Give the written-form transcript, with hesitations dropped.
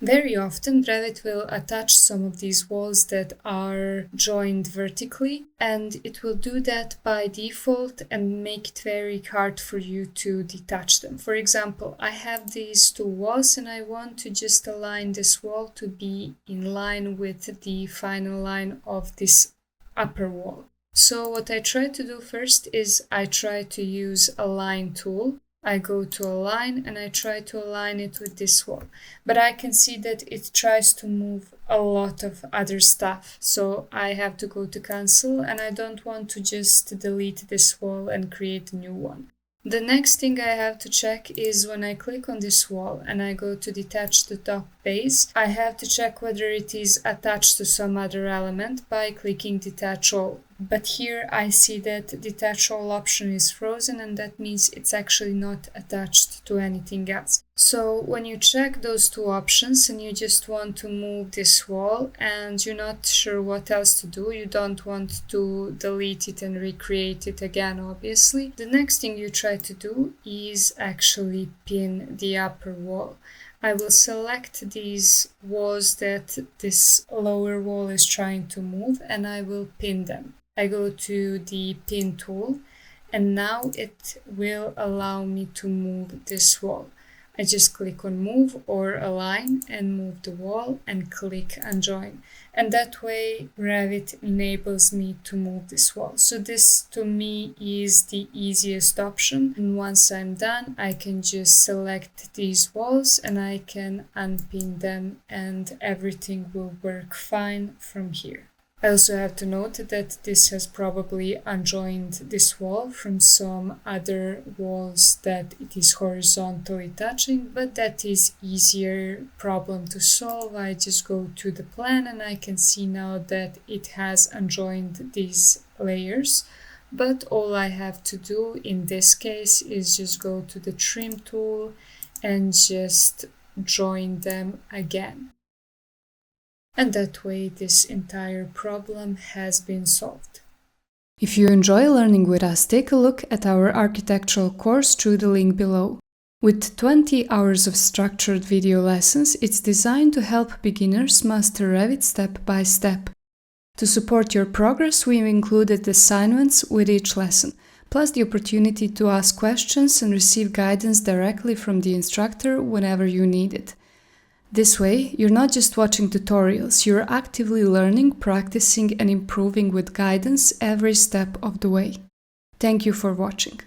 Very often, Revit will attach some of these walls that are joined vertically, and it will do that by default and make it very hard for you to detach them. For example, I have these two walls and I want to just align this wall to be in line with the final line of this upper wall. So what I try to do first is I try to use a line tool. I go to align and I try to align it with this wall. But I can see that it tries to move a lot of other stuff. So I have to go to cancel and I don't want to just delete this wall and create a new one. The next thing I have to check is when I click on this wall and I go to detach the top base, I have to check whether it is attached to some other element by clicking detach all. But here I see that detach all option is frozen and that means it's actually not attached to anything else. So when you check those two options and you just want to move this wall and you're not sure what else to do, you don't want to delete it and recreate it again, obviously. The next thing you try to do is actually pin the upper wall. I will select these walls that this lower wall is trying to move and I will pin them. I go to the pin tool and now it will allow me to move this wall. I just click on move or align and move the wall and click unjoin. And that way Revit enables me to move this wall. So this to me is the easiest option. And once I'm done, I can just select these walls and I can unpin them and everything will work fine from here. I also have to note that this has probably unjoined this wall from some other walls that it is horizontally touching, but that is easier problem to solve. I just go to the plan and I can see now that it has unjoined these layers. But all I have to do in this case is just go to the trim tool and just join them again. And that way this entire problem has been solved. If you enjoy learning with us, take a look at our architectural course through the link below. With 20 hours of structured video lessons, it's designed to help beginners master Revit step by step. To support your progress, we've included assignments with each lesson, plus the opportunity to ask questions and receive guidance directly from the instructor whenever you need it. This way, you're not just watching tutorials, you're actively learning, practicing, and improving with guidance every step of the way. Thank you for watching.